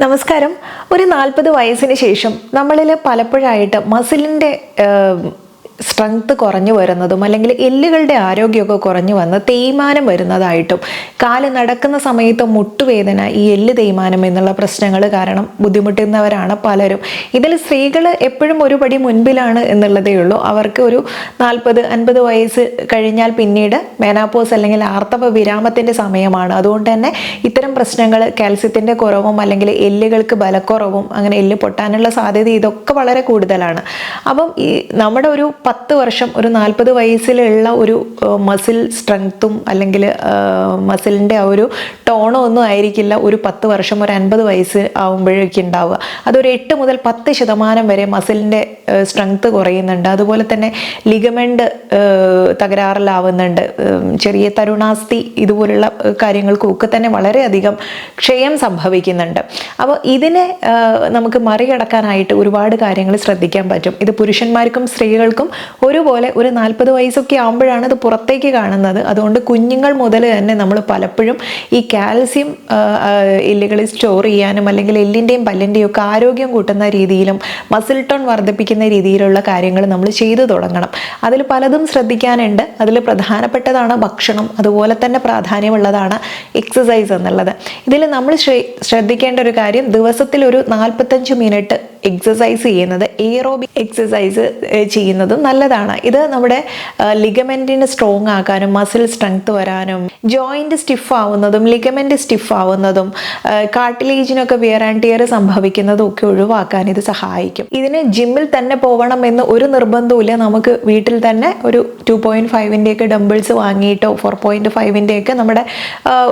നമസ്കാരം. ഒരു 40 വയസ്സിന് ശേഷം നമ്മളിൽ പലപ്പോഴായിട്ട് മസിലിൻ്റെ സ്ട്രെങ്ത് കുറഞ്ഞു വരുന്നതും അല്ലെങ്കിൽ എല്ലുകളുടെ ആരോഗ്യമൊക്കെ കുറഞ്ഞു വന്ന് തേയ്മാനം വരുന്നതായിട്ടും കാല് നടക്കുന്ന സമയത്ത് മുട്ടുവേദന, ഈ എല്ല് തേയ്മാനം എന്നുള്ള പ്രശ്നങ്ങൾ കാരണം ബുദ്ധിമുട്ടുന്നവരാണ് പലരും. ഇതിൽ സ്ത്രീകൾ എപ്പോഴും ഒരു പടി മുൻപിലാണ് എന്നുള്ളതേ ഉള്ളൂ. അവർക്ക് ഒരു 40-50 വയസ്സ് കഴിഞ്ഞാൽ പിന്നീട് മെനാപ്പോസ് അല്ലെങ്കിൽ ആർത്തവ വിരാമത്തിൻ്റെ സമയമാണ്. അതുകൊണ്ട് തന്നെ ഇത്തരം പ്രശ്നങ്ങൾ, കാൽസ്യത്തിൻ്റെ കുറവും അല്ലെങ്കിൽ എല്ലുകൾക്ക് ബലക്കുറവും, അങ്ങനെ എല്ല് പൊട്ടാനുള്ള സാധ്യത ഇതൊക്കെ വളരെ കൂടുതലാണ്. അപ്പം ഈ നമ്മുടെ ഒരു 10 വർഷം, ഒരു 40 വയസ്സിലുള്ള ഒരു മസിൽ സ്ട്രെങ്ത്തും അല്ലെങ്കിൽ മസിലിൻ്റെ ആ ഒരു ടോണോ ഒന്നും ആയിരിക്കില്ല ഒരു 10 വർഷം, ഒരു 50 വയസ്സ് ആകുമ്പോഴേക്കും ഉണ്ടാവുക. അതൊരു 8 മുതൽ 10% വരെ മസിലിൻ്റെ സ്ട്രെങ്ത് കുറയുന്നുണ്ട്. അതുപോലെ തന്നെ ലിഗമെൻ്റ് തകരാറിലാവുന്നുണ്ട്. ചെറിയ തരുണാസ്ഥി ഇതുപോലുള്ള കാര്യങ്ങൾക്കൊക്കെ തന്നെ വളരെയധികം ക്ഷയം സംഭവിക്കുന്നുണ്ട്. അപ്പോൾ ഇതിനെ നമുക്ക് മറികടക്കാനായിട്ട് ഒരുപാട് കാര്യങ്ങൾ ശ്രദ്ധിക്കാൻ പറ്റും. ഇത് പുരുഷന്മാർക്കും സ്ത്രീകൾക്കും ഒരുപോലെ ഒരു 40 വയസ്സൊക്കെ ആകുമ്പോഴാണ് ഇത് പുറത്തേക്ക് കാണുന്നത്. അതുകൊണ്ട് കുഞ്ഞുങ്ങൾ മുതൽ തന്നെ നമ്മൾ പലപ്പോഴും ഈ കാൽസ്യം എല്ലുകളിൽ സ്റ്റോർ ചെയ്യാനും അല്ലെങ്കിൽ എല്ലിൻ്റെയും പല്ലിൻ്റെയും ഒക്കെ ആരോഗ്യം കൂട്ടുന്ന രീതിയിലും മസിൽ ടോൺ വർദ്ധിപ്പിക്കുന്ന രീതിയിലുള്ള കാര്യങ്ങൾ നമ്മൾ ചെയ്തു തുടങ്ങണം. അതിൽ പലതും ശ്രദ്ധിക്കാനുണ്ട്. അതിൽ പ്രധാനപ്പെട്ടതാണ് ഭക്ഷണം, അതുപോലെ തന്നെ പ്രാധാന്യമുള്ളതാണ് എക്സസൈസ് എന്നുള്ളത്. ഇതിൽ നമ്മൾ ശ്രദ്ധിക്കേണ്ട ഒരു കാര്യം, ദിവസത്തിൽ ഒരു 45 മിനിറ്റ് എക്സസൈസ് ചെയ്യുന്നത്, എയറോബിക് എക്സസൈസ് ചെയ്യുന്നതും നല്ലതാണ്. ഇത് നമ്മുടെ ലിഗമെൻറ്റിന് സ്ട്രോങ് ആക്കാനും മസിൽ സ്ട്രെങ്ത് വരാനും ജോയിൻറ്റ് സ്റ്റിഫ് ആവുന്നതും ലിഗമെൻറ്റ് സ്റ്റിഫ് ആവുന്നതും കാർട്ടിലേജിനൊക്കെ വിയർ ആൻഡ് ടിയർ സംഭവിക്കുന്നതും ഒക്കെ ഒഴിവാക്കാൻ ഇത് സഹായിക്കും. ഇതിന് ജിമ്മിൽ തന്നെ പോകണം എന്ന് ഒരു നിർബന്ധവുമില്ല. നമുക്ക് വീട്ടിൽ തന്നെ ഒരു 2.5-ൻ്റെയൊക്കെ ഡംബിൾസ് വാങ്ങിയിട്ടോ 4.5-ൻ്റെയൊക്കെ നമ്മുടെ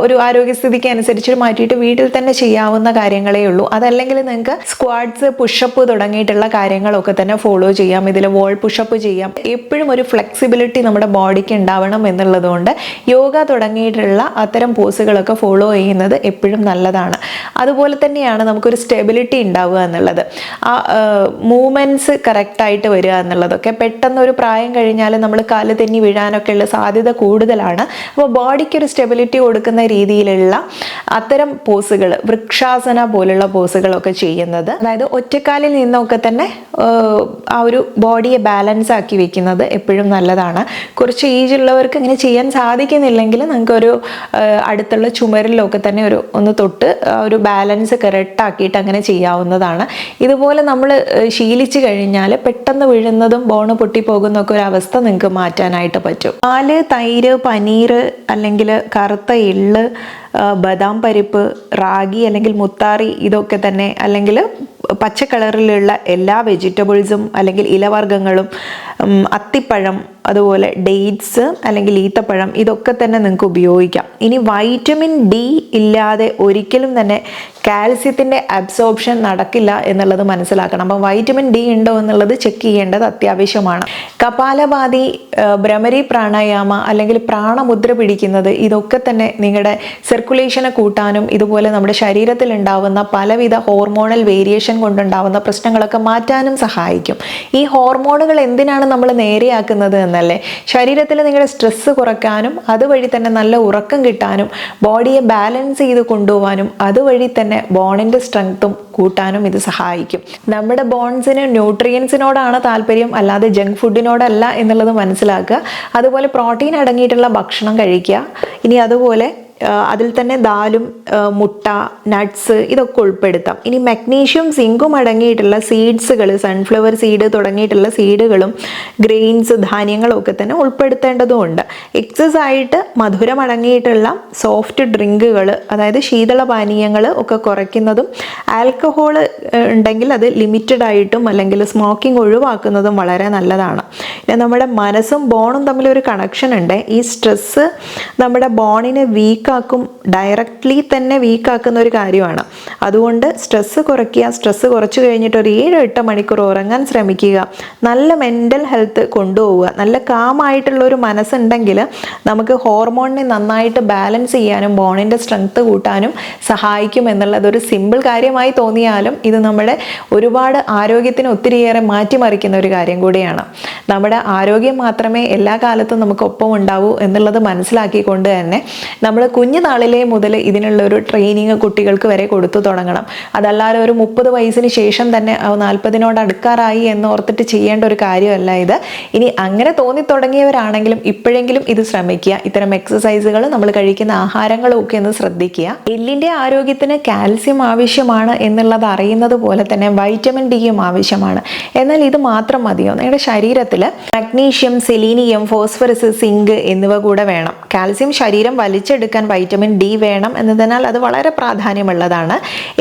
ഒരു ആരോഗ്യസ്ഥിതിക്ക് അനുസരിച്ച് മാറ്റിയിട്ട് വീട്ടിൽ തന്നെ ചെയ്യാവുന്ന കാര്യങ്ങളേ ഉള്ളൂ. അതല്ലെങ്കിൽ നിങ്ങൾക്ക് സ്ക്വാഡ്സ്, പുഷപ്പ് തുടങ്ങിയിട്ടുള്ള കാര്യങ്ങളൊക്കെ തന്നെ ഫോളോ ചെയ്യാം. ഇതിൽ വോൾ പുഷപ്പ് ചെയ്യാം. എപ്പോഴും ഒരു ഫ്ലെക്സിബിലിറ്റി നമ്മുടെ ബോഡിക്ക് ഉണ്ടാവണം എന്നുള്ളതുകൊണ്ട് യോഗ തുടങ്ങിയിട്ടുള്ള അത്തരം പോസുകളൊക്കെ ഫോളോ ചെയ്യുന്നത് എപ്പോഴും നല്ലതാണ്. അതുപോലെ തന്നെയാണ് നമുക്കൊരു സ്റ്റെബിലിറ്റി ഉണ്ടാവുക എന്നുള്ളത്. ആ മൂവ്മെൻറ്റ്സ് കറക്റ്റായിട്ട് വരിക എന്നുള്ളതൊക്കെ. പെട്ടെന്നൊരു പ്രായം കഴിഞ്ഞാൽ നമ്മൾ കാല് തെന്നി വീഴാനൊക്കെ ഉള്ള സാധ്യത കൂടുതലാണ്. അപ്പോൾ ബോഡിക്ക് ഒരു സ്റ്റെബിലിറ്റി കൊടുക്കുന്ന രീതിയിലുള്ള അത്തരം പോസുകൾ, വൃക്ഷാസന പോലുള്ള പോസുകളൊക്കെ ചെയ്യുന്നത്, അതായത് ഒറ്റക്കാലിൽ നിന്നൊക്കെ തന്നെ ആ ഒരു ബോഡിയെ ബാലൻസ് ആക്കി വെക്കുന്നത് എപ്പോഴും നല്ലതാണ്. കുറച്ച് ഏജ് ഉള്ളവർക്ക് ഇങ്ങനെ ചെയ്യാൻ സാധിക്കുന്നില്ലെങ്കിൽ നമുക്കൊരു അടുത്തുള്ള ചുമരിലൊക്കെ തന്നെ ഒന്ന് തൊട്ട് ഒരു ബാലൻസ് കറക്റ്റാക്കിയിട്ട് അങ്ങനെ ചെയ്യാവുന്നതാണ്. ഇതുപോലെ നമ്മൾ ശീലിച്ചു കഴിഞ്ഞാൽ പെട്ടെന്ന് വീഴുന്നതും ബോണ് പൊട്ടിപ്പോകുന്നൊക്കെ ഒരു അവസ്ഥ നിങ്ങൾക്ക് മാറ്റാനായിട്ട് പറ്റും. പാല്, തൈര്, പനീർ അല്ലെങ്കിൽ കറുത്ത എള്ള്, ബദാം പരിപ്പ്, റാഗി അല്ലെങ്കിൽ മുത്താറി, ഇതൊക്കെ തന്നെ, അല്ലെങ്കിൽ പച്ച കളറിലുള്ള എല്ലാ വെജിറ്റബിൾസും അല്ലെങ്കിൽ ഇലവർഗ്ഗങ്ങളും, അത്തിപ്പഴം, അതുപോലെ ഡേറ്റ്സ് അല്ലെങ്കിൽ ഈത്തപ്പഴം, ഇതൊക്കെ തന്നെ നിങ്ങൾക്ക് ഉപയോഗിക്കാം. ഇനി വൈറ്റമിൻ ഡി ഇല്ലാതെ ഒരിക്കലും തന്നെ കാൽസ്യത്തിൻ്റെ അബ്സോർപ്ഷൻ നടക്കില്ല എന്നുള്ളത് മനസ്സിലാക്കണം. അപ്പം വൈറ്റമിൻ ഡി ഉണ്ടോ എന്നുള്ളത് ചെക്ക് ചെയ്യേണ്ടത് അത്യാവശ്യമാണ്. കപാലഭാതി, ഭ്രമരി പ്രാണായാമ അല്ലെങ്കിൽ പ്രാണമുദ്ര പിടിക്കുന്നത്, ഇതൊക്കെ തന്നെ നിങ്ങളുടെ സർക്കുലേഷനെ കൂട്ടാനും ഇതുപോലെ നമ്മുടെ ശരീരത്തിൽ ഉണ്ടാവുന്ന പലവിധ ഹോർമോണൽ വേരിയേഷൻ കൊണ്ടുണ്ടാവുന്ന പ്രശ്നങ്ങളൊക്കെ മാറ്റാനും സഹായിക്കും. ഈ ഹോർമോണുകൾ എന്തിനാണ് നമ്മൾ നേരെയാക്കുന്നത് എന്നല്ലേ? ശരീരത്തിൽ നിങ്ങളുടെ സ്ട്രെസ്സ് കുറയ്ക്കാനും അതുവഴി തന്നെ നല്ല ഉറക്കം കിട്ടാനും ബോഡിയെ ബാലൻസ് ചെയ്ത് കൊണ്ടുപോകാനും അതുവഴി തന്നെ ബോണിൻ്റെ സ്ട്രെങ്ത്തും കൂട്ടാനും ഇത് സഹായിക്കും. നമ്മുടെ ബോൺസിന് ന്യൂട്രിയൻസിനോടാണ് താല്പര്യം, അല്ലാതെ ജങ്ക് ഫുഡിനോടല്ല എന്നുള്ളത് മനസ്സിലാക്കുക. അതുപോലെ പ്രോട്ടീൻ അടങ്ങിയിട്ടുള്ള ഭക്ഷണം കഴിക്കുക. ഇനി അതുപോലെ അതിൽ തന്നെ ദാലും, മുട്ട, നട്ട്സ്, ഇതൊക്കെ ഉൾപ്പെടുത്താം. ഇനി മഗ്നീഷ്യം, സിങ്കും അടങ്ങിയിട്ടുള്ള സീഡ്സുകൾ, സൺഫ്ലവർ സീഡ് തുടങ്ങിയിട്ടുള്ള സീഡുകളും ഗ്രെയിൻസ്, ധാന്യങ്ങളൊക്കെ തന്നെ ഉൾപ്പെടുത്തേണ്ടതുമുണ്ട്. എക്സസ് ആയിട്ട് മധുരം അടങ്ങിയിട്ടുള്ള സോഫ്റ്റ് ഡ്രിങ്കുകൾ, അതായത് ശീതളപാനീയങ്ങൾ ഒക്കെ കുറയ്ക്കുന്നതും ആൽക്കഹോൾ ഉണ്ടെങ്കിൽ അത് ലിമിറ്റഡ് ആയിട്ടും അല്ലെങ്കിൽ സ്മോക്കിംഗ് ഒഴിവാക്കുന്നതും വളരെ നല്ലതാണ്. പിന്നെ നമ്മുടെ മനസ്സും ബോണും തമ്മിലൊരു കണക്ഷൻ ഉണ്ട്. ഈ സ്ട്രെസ്സ് നമ്മുടെ ബോണിനെ വീക്കാക്കും, ഡയറക്റ്റ്ലി തന്നെ വീക്കാക്കുന്ന ഒരു കാര്യമാണ്. അതുകൊണ്ട് സ്ട്രെസ്സ് കുറയ്ക്കുക. സ്ട്രെസ്സ് കുറച്ച് കഴിഞ്ഞിട്ട് ഒരു 7-8 മണിക്കൂർ ഉറങ്ങാൻ ശ്രമിക്കുക. നല്ല മെൻ്റൽ ഹെൽത്ത് കൊണ്ടുപോവുക. നല്ല കാമായിട്ടുള്ളൊരു മനസ്സുണ്ടെങ്കിൽ നമുക്ക് ഹോർമോണിനെ നന്നായിട്ട് ബാലൻസ് ചെയ്യാനും ബോണിൻ്റെ സ്ട്രെങ്ത്ത് കൂട്ടാനും സഹായിക്കും എന്നുള്ളതൊരു സിമ്പിൾ കാര്യമായി തോന്നിയാലും ഇത് നമ്മുടെ ഒരുപാട് ആരോഗ്യത്തിന് ഒത്തിരിയേറെ മാറ്റിമറിക്കുന്ന ഒരു കാര്യം കൂടിയാണ്. നമ്മുടെ ആരോഗ്യം മാത്രമേ എല്ലാ കാലത്തും നമുക്ക് ഒപ്പം ഉണ്ടാവൂ എന്നുള്ളത് മനസ്സിലാക്കിക്കൊണ്ട് തന്നെ നമ്മൾ കുഞ്ഞുനാളിലെ മുതൽ ഇതിനുള്ള ഒരു ട്രെയിനിങ് കുട്ടികൾക്ക് വരെ കൊടുത്തു തുടങ്ങണം. അതല്ലാതെ ഒരു 30 വയസ്സിന് ശേഷം തന്നെ 40നോട് അടുക്കാറായി എന്നോർത്തിട്ട് ചെയ്യേണ്ട ഒരു കാര്യമല്ല ഇത്. ഇനി അങ്ങനെ തോന്നി തുടങ്ങിയവരാണെങ്കിലും ഇപ്പോഴെങ്കിലും ഇത് ശ്രമിക്കുക. ഇത്തരം എക്സസൈസുകൾ, നമ്മൾ കഴിക്കുന്ന ആഹാരങ്ങളും ഒക്കെ ഒന്ന് ശ്രദ്ധിക്കുക. എല്ലിൻ്റെ ആരോഗ്യത്തിന് കാൽസ്യം ആവശ്യമാണ് എന്നുള്ളത് അറിയുന്നത് പോലെ തന്നെ വൈറ്റമിൻ ഡിയും ആവശ്യമാണ്. എന്നാൽ ഇത് മാത്രം മതിയോ? നിങ്ങളുടെ ശരീരത്തിൽ മഗ്നീഷ്യം, സെലീനിയം, ഫോസ്ഫറസ്, സിങ്ക് എന്നിവ കൂടെ വേണം. കാൽസ്യം ശരീരം വലിച്ചെടുക്കാൻ വൈറ്റമിൻ ഡി വേണം എന്നതിനാൽ അത് വളരെ പ്രാധാന്യമുള്ളതാണ്.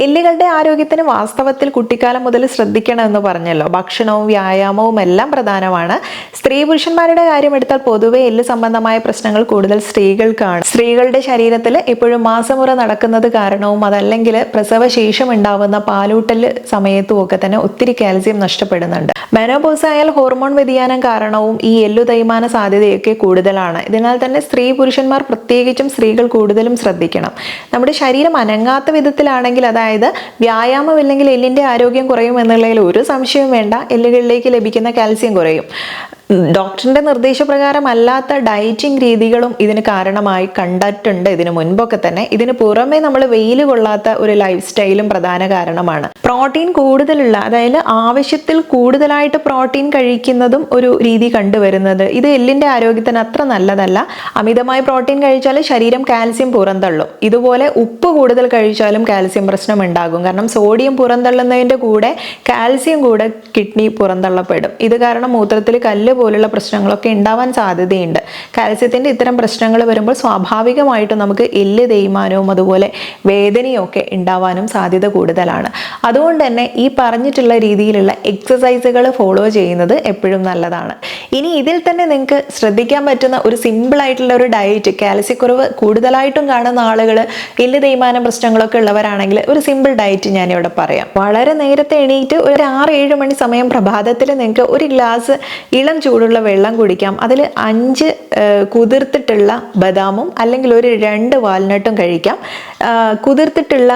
എല്ലുകളുടെ ആരോഗ്യത്തിന് വാസ്തവത്തിൽ കുട്ടിക്കാലം മുതൽ ശ്രദ്ധിക്കണമെന്ന് പറഞ്ഞല്ലോ. ഭക്ഷണവും വ്യായാമവും എല്ലാം പ്രധാനമാണ്. സ്ത്രീ പുരുഷന്മാരുടെ കാര്യം എടുത്താൽ പൊതുവെ എല്ല് സംബന്ധമായ പ്രശ്നങ്ങൾ കൂടുതൽ സ്ത്രീകൾക്കാണ്. സ്ത്രീകളുടെ ശരീരത്തിൽ എപ്പോഴും മാസമുറ നടക്കുന്നത് കാരണവും അതല്ലെങ്കിൽ പ്രസവശേഷം ഉണ്ടാവുന്ന പാലൂട്ടൽ സമയത്തും ഒക്കെ തന്നെ ഒത്തിരി കാൽസ്യം നഷ്ടപ്പെടുന്നുണ്ട്. മെനോപോസ് ആയാൽ ഹോർമോൺ വ്യതിയാനം കാരണവും ഈ എല്ലു തേയ്മാന സാധ്യതയൊക്കെ കൂടുതലാണ്. ഇതിനാൽ തന്നെ സ്ത്രീ പുരുഷന്മാർ, പ്രത്യേകിച്ചും സ്ത്രീകൾ കൂടുതലും ശ്രദ്ധിക്കണം. നമ്മുടെ ശരീരം അനങ്ങാത്ത വിധത്തിലാണെങ്കിൽ, അതായത് വ്യായാമമില്ലെങ്കിൽ എല്ലിൻ്റെ ആരോഗ്യം കുറയും എന്നുള്ളതിൽ ഒരു സംശയവും വേണ്ട. എല്ലുകളിലേക്ക് ലഭിക്കുന്ന കാൽസ്യം കുറയും. ഡോക്ടറിന്റെ നിർദ്ദേശപ്രകാരം അല്ലാത്ത ഡയറ്റിംഗ് രീതികളും ഇതിന് കാരണമായി കണ്ടിട്ടുണ്ട് ഇതിനു മുൻപൊക്കെ തന്നെ. ഇതിന് പുറമെ നമ്മൾ വെയിൽ കൊള്ളാത്ത ഒരു ലൈഫ് സ്റ്റൈലും പ്രധാന കാരണമാണ്. പ്രോട്ടീൻ കൂടുതലുള്ള, അതായത് ആവശ്യത്തിൽ കൂടുതലായിട്ട് പ്രോട്ടീൻ കഴിക്കുന്നതും ഒരു രീതി കണ്ടുവരുന്നത്. ഇത് എല്ലിന്റെ ആരോഗ്യത്തിന് അത്ര നല്ലതല്ല. അമിതമായി പ്രോട്ടീൻ കഴിച്ചാൽ ശരീരം കാൽസ്യം പുറന്തള്ളും. ഇതുപോലെ ഉപ്പ് കൂടുതൽ കഴിച്ചാലും കാൽസ്യം പ്രശ്നം ഉണ്ടാകും. കാരണം സോഡിയം പുറന്തള്ളുന്നതിന്റെ കൂടെ കാൽസ്യം കൂടെ കിഡ്നി പുറന്തള്ളപ്പെടും. ഇത് കാരണം മൂത്രത്തിൽ കല്ല് പോലുള്ള പ്രശ്നങ്ങളൊക്കെ ഉണ്ടാവാൻ സാധ്യതയുണ്ട്. കാൽസ്യത്തിന്റെ ഇത്തരം പ്രശ്നങ്ങൾ വരുമ്പോൾ സ്വാഭാവികമായിട്ടും നമുക്ക് എല്ല് തേയ്മാനവും അതുപോലെ വേദനയും ഒക്കെ ഉണ്ടാവാനും സാധ്യത കൂടുതലാണ്. അതുകൊണ്ട് തന്നെ ഈ പറഞ്ഞിട്ടുള്ള രീതിയിലുള്ള എക്സസൈസുകൾ ഫോളോ ചെയ്യുന്നത് എപ്പോഴും നല്ലതാണ്. ഇനി ഇതിൽ തന്നെ നിങ്ങൾക്ക് ശ്രദ്ധിക്കാൻ പറ്റുന്ന ഒരു സിമ്പിൾ ആയിട്ടുള്ള ഒരു ഡയറ്റ്, കാൽസ്യക്കുറവ് കൂടുതലായിട്ടും കാണുന്ന ആളുകൾ, എല്ല് തേയ്മാനം പ്രശ്നങ്ങളൊക്കെ ഉള്ളവരാണെങ്കിൽ ഒരു സിമ്പിൾ ഡയറ്റ് ഞാനിവിടെ പറയാം. വളരെ നേരത്തെ എണീറ്റ് ഒരു 6-7 മണി സമയം പ്രഭാതത്തിൽ നിങ്ങൾക്ക് ഒരു ഗ്ലാസ് ഇളം ചൂടുള്ള വെള്ളം കുടിക്കാം. അതിൽ 5 കുതിർത്തിട്ടുള്ള ബദാമും അല്ലെങ്കിൽ ഒരു 2 വാൽനട്ടും കഴിക്കാം. കുതിർത്തിട്ടുള്ള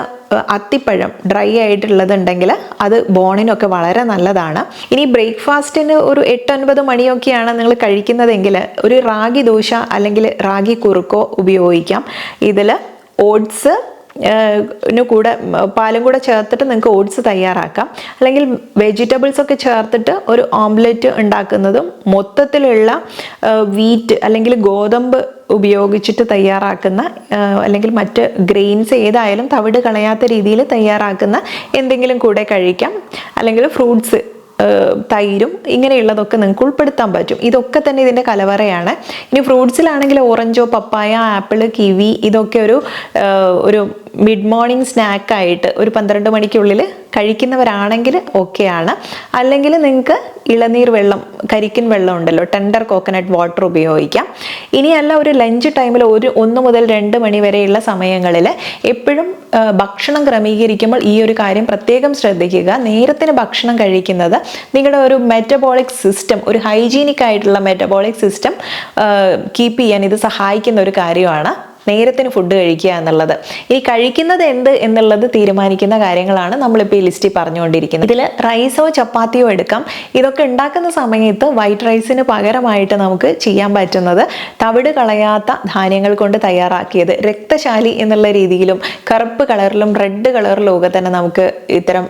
അത്തിപ്പഴം ഡ്രൈ ആയിട്ടുള്ളതുണ്ടെങ്കിൽ അത് ബോണിനൊക്കെ വളരെ നല്ലതാണ്. ഇനി ബ്രേക്ക്ഫാസ്റ്റിന് ഒരു 8-9 മണിയൊക്കെയാണ് നിങ്ങൾ കഴിക്കുന്നതെങ്കിൽ ഒരു റാഗി ദോശ അല്ലെങ്കിൽ റാഗി കുറുക്കോ ഉപയോഗിക്കാം. ഇതിൽ ഓട്സ് കൂടെ പാലും കൂടെ ചേർത്തിട്ട് നിങ്ങൾക്ക് ഓട്സ് തയ്യാറാക്കാം. അല്ലെങ്കിൽ വെജിറ്റബിൾസ് ഒക്കെ ചേർത്തിട്ട് ഒരു ഓംലെറ്റ് ഉണ്ടാക്കുന്നതും, മൊത്തത്തിലുള്ള വീറ്റ് അല്ലെങ്കിൽ ഗോതമ്പ് ഉപയോഗിച്ചിട്ട് തയ്യാറാക്കുന്ന അല്ലെങ്കിൽ മറ്റ് ഗ്രെയിൻസ് ഏതായാലും തവിട് കളയാത്ത രീതിയിൽ തയ്യാറാക്കുന്ന എന്തെങ്കിലും കൂടെ കഴിക്കാം. അല്ലെങ്കിൽ ഫ്രൂട്ട്സ്, തൈരും ഇങ്ങനെയുള്ളതൊക്കെ നിങ്ങൾക്ക് ഉൾപ്പെടുത്താൻ പറ്റും. ഇതൊക്കെ തന്നെ ഇതിൻ്റെ കലവറയാണ്. ഇനി ഫ്രൂട്ട്സിലാണെങ്കിൽ ഓറഞ്ചോ, പപ്പായ, ആപ്പിൾ, കിവി ഇതൊക്കെ ഒരു മിഡ് മോർണിംഗ് സ്നാക്കായിട്ട് ഒരു 12 മണിക്കുള്ളിൽ കഴിക്കുന്നവരാണെങ്കിൽ ഓക്കെയാണ്. അല്ലെങ്കിൽ നിങ്ങൾക്ക് ഇളനീർ വെള്ളം, കരിക്കിൻ വെള്ളം ഉണ്ടല്ലോ, ടെൻഡർ കോക്കനട്ട് വാട്ടർ ഉപയോഗിക്കാം. ഇനിയല്ല ഒരു ലഞ്ച് ടൈമിൽ 1 മുതൽ 2 മണി വരെയുള്ള സമയങ്ങളിൽ എപ്പോഴും ഭക്ഷണം ക്രമീകരിക്കുമ്പോൾ ഈ ഒരു കാര്യം പ്രത്യേകം ശ്രദ്ധിക്കുക. നേരത്തിന് ഭക്ഷണം കഴിക്കുന്നത് നിങ്ങളുടെ ഒരു മെറ്റബോളിക് സിസ്റ്റം, ഒരു ഹൈജീനിക് ആയിട്ടുള്ള മെറ്റബോളിക് സിസ്റ്റം കീപ്പ് ചെയ്യാൻ ഇത് സഹായിക്കുന്ന ഒരു കാര്യമാണ്. നേരത്തിന് ഫുഡ് കഴിക്കുക എന്നുള്ളത്. ഈ കഴിക്കുന്നത് എന്ത് എന്നുള്ളത് തീരുമാനിക്കുന്ന കാര്യങ്ങളാണ് നമ്മളിപ്പോൾ ഈ ലിസ്റ്റിൽ പറഞ്ഞുകൊണ്ടിരിക്കുന്നത്. ഇതിൽ റൈസോ ചപ്പാത്തിയോ എടുക്കാം. ഇതൊക്കെ ഉണ്ടാക്കുന്ന സമയത്ത് വൈറ്റ് റൈസിന് പകരമായിട്ട് നമുക്ക് ചെയ്യാൻ പറ്റുന്നത് തവിട് കളയാത്ത ധാന്യങ്ങൾ കൊണ്ട് തയ്യാറാക്കിയത്, രക്തശാലി എന്നുള്ള രീതിയിലും കറുപ്പ് കളറിലും റെഡ് കളറിലും ഒക്കെ തന്നെ നമുക്ക് ഇത്തരം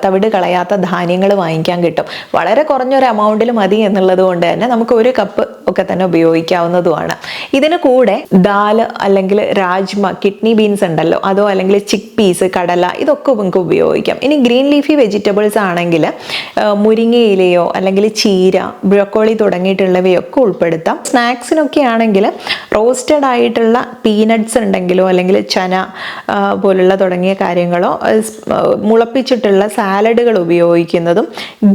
തവിട് കളയാത്ത ധാന്യങ്ങൾ വാങ്ങിക്കാൻ കിട്ടും. വളരെ കുറഞ്ഞൊരു എമൗണ്ടിൽ മതി എന്നുള്ളത് കൊണ്ട് തന്നെ നമുക്ക് 1 കപ്പ് ഒക്കെ തന്നെ ഉപയോഗിക്കാവുന്നതുമാണ്. ഇതിന് കൂടെ ദാൽ അല്ലെങ്കിൽ രാജ്മ, കിഡ്നി ബീൻസ് ഉണ്ടല്ലോ, അതോ അല്ലെങ്കിൽ ചിക്ക് പീസ്, കടല, ഇതൊക്കെ നമുക്ക് ഉപയോഗിക്കാം. ഇനി ഗ്രീൻ ലീഫി വെജിറ്റബിൾസ് ആണെങ്കിൽ മുരിങ്ങയിലയോ അല്ലെങ്കിൽ ചീര, ബ്രോക്കോളി തുടങ്ങിയിട്ടുള്ളവയൊക്കെ ഉൾപ്പെടുത്താം. സ്നാക്സിനൊക്കെ ആണെങ്കിൽ റോസ്റ്റഡ് ആയിട്ടുള്ള പീനട്ട്സ് ഉണ്ടെങ്കിലോ അല്ലെങ്കിൽ ചന പോലുള്ള തുടങ്ങിയ കാര്യങ്ങളോ, മുളപ്പിച്ചിട്ടുള്ള സാലഡുകൾ ഉപയോഗിക്കുന്നതും,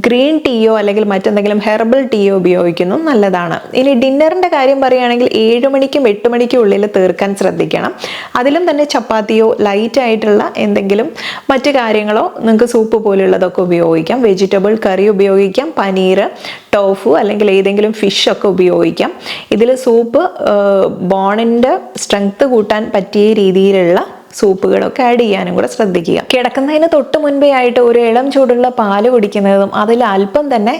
ഗ്രീൻ ടീയോ അല്ലെങ്കിൽ മറ്റെന്തെങ്കിലും ഹെർബൽ ടീയോ ഉപയോഗിക്കുന്നതും നല്ലതാണ്. ഇനി ഡിന്നറിൻ്റെ കാര്യം പറയുകയാണെങ്കിൽ 7 മണിക്കും 8 മണിക്കും ഉള്ളിൽ തീർക്കാൻ ശ്രദ്ധിക്കണം. അതിലും തന്നെ ചപ്പാത്തിയോ ലൈറ്റ് ആയിട്ടുള്ള എന്തെങ്കിലും മറ്റു കാര്യങ്ങളോ, നിങ്ങൾക്ക് സൂപ്പ് പോലുള്ളതൊക്കെ ഉപയോഗിക്കാം. വെജിറ്റബിൾ കറി ഉപയോഗിക്കാം, പനീർ, ടോഫു അല്ലെങ്കിൽ ഏതെങ്കിലും ഫിഷ് ഒക്കെ ഉപയോഗിക്കാം. ഇതിൽ സൂപ്പ് ബോണിൻ്റെ സ്ട്രെങ്ത് കൂട്ടാൻ പറ്റിയ രീതിയിലുള്ള സൂപ്പുകളൊക്കെ ആഡ് ചെയ്യാനും കൂടെ ശ്രദ്ധിക്കുക. കിടക്കുന്നതിന് തൊട്ട് മുൻപേ ആയിട്ട് ഒരു ഇളം ചൂടുള്ള പാല് കുടിക്കുന്നതും അതിൽ അല്പം തന്നെ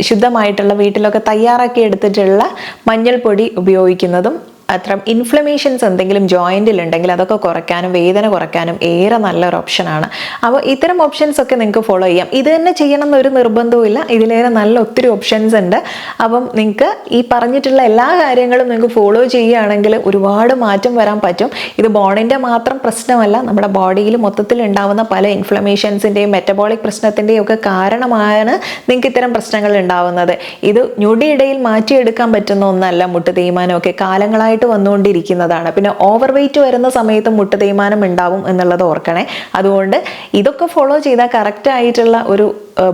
ശുദ്ധമായിട്ടുള്ള വീട്ടിലൊക്കെ തയ്യാറാക്കി എടുത്തിട്ടുള്ള മഞ്ഞൾപ്പൊടി ഉപയോഗിക്കുന്നതും അത്തരം ഇൻഫ്ലമേഷൻസ് എന്തെങ്കിലും ജോയിൻറ്റിൽ ഉണ്ടെങ്കിൽ അതൊക്കെ കുറയ്ക്കാനും വേദന കുറയ്ക്കാനും ഏറെ നല്ലൊരു ഓപ്ഷനാണ്. അപ്പോൾ ഇത്തരം ഓപ്ഷൻസ് ഒക്കെ നിങ്ങൾക്ക് ഫോളോ ചെയ്യാം. ഇത് തന്നെ ചെയ്യണം എന്നൊരു നിർബന്ധവും ഇല്ല, ഇതിലേറെ നല്ല ഒത്തിരി ഓപ്ഷൻസ് ഉണ്ട്. അപ്പം നിങ്ങൾക്ക് ഈ പറഞ്ഞിട്ടുള്ള എല്ലാ കാര്യങ്ങളും നിങ്ങൾക്ക് ഫോളോ ചെയ്യുകയാണെങ്കിൽ ഒരുപാട് മാറ്റം വരാൻ പറ്റും. ഇത് ബോണിൻ്റെ മാത്രം പ്രശ്നമല്ല, നമ്മുടെ ബോഡിയിൽ മൊത്തത്തിൽ ഉണ്ടാവുന്ന പല ഇൻഫ്ലമേഷൻസിൻ്റെയും മെറ്റബോളിക് പ്രശ്നത്തിൻ്റെയും ഒക്കെ കാരണമാണ് നിങ്ങൾക്ക് ഇത്തരം പ്രശ്നങ്ങൾ ഉണ്ടാവുന്നത്. ഇത് ഞൊടിയിടയിൽ മാറ്റിയെടുക്കാൻ പറ്റുന്ന ഒന്നല്ല മുട്ട് തേയ്മാനമൊക്കെ, കാലങ്ങളായിട്ട് വന്നുകൊണ്ടിരിക്കുന്നതാണ്. പിന്നെ ഓവർ വെയിറ്റ് വരുന്ന സമയത്ത് മുട്ട് തേയ്മാനം ഉണ്ടാവും എന്നുള്ളത് ഓർക്കണേ. അതുകൊണ്ട് ഇതൊക്കെ ഫോളോ ചെയ്താൽ കറക്റ്റ് ആയിട്ടുള്ള ഒരു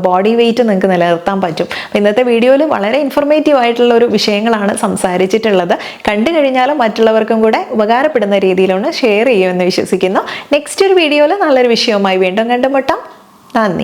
ബോഡി വെയിറ്റ് നിങ്ങൾക്ക് നിലനിർത്താൻ പറ്റും. ഇന്നത്തെ വീഡിയോയിൽ വളരെ ഇൻഫോർമേറ്റീവ് ആയിട്ടുള്ള ഒരു വിഷയങ്ങളാണ് സംസാരിച്ചിട്ടുള്ളത്. കണ്ടു കഴിഞ്ഞാലും മറ്റുള്ളവർക്കും കൂടെ ഉപകാരപ്പെടുന്ന രീതിയിലൊന്ന് ഷെയർ ചെയ്യുമെന്ന് വിശ്വസിക്കുന്നു. നെക്സ്റ്റ് ഒരു വീഡിയോയിൽ നല്ലൊരു വിഷയവുമായി വീണ്ടും കണ്ടുമുട്ടാം. നന്ദി.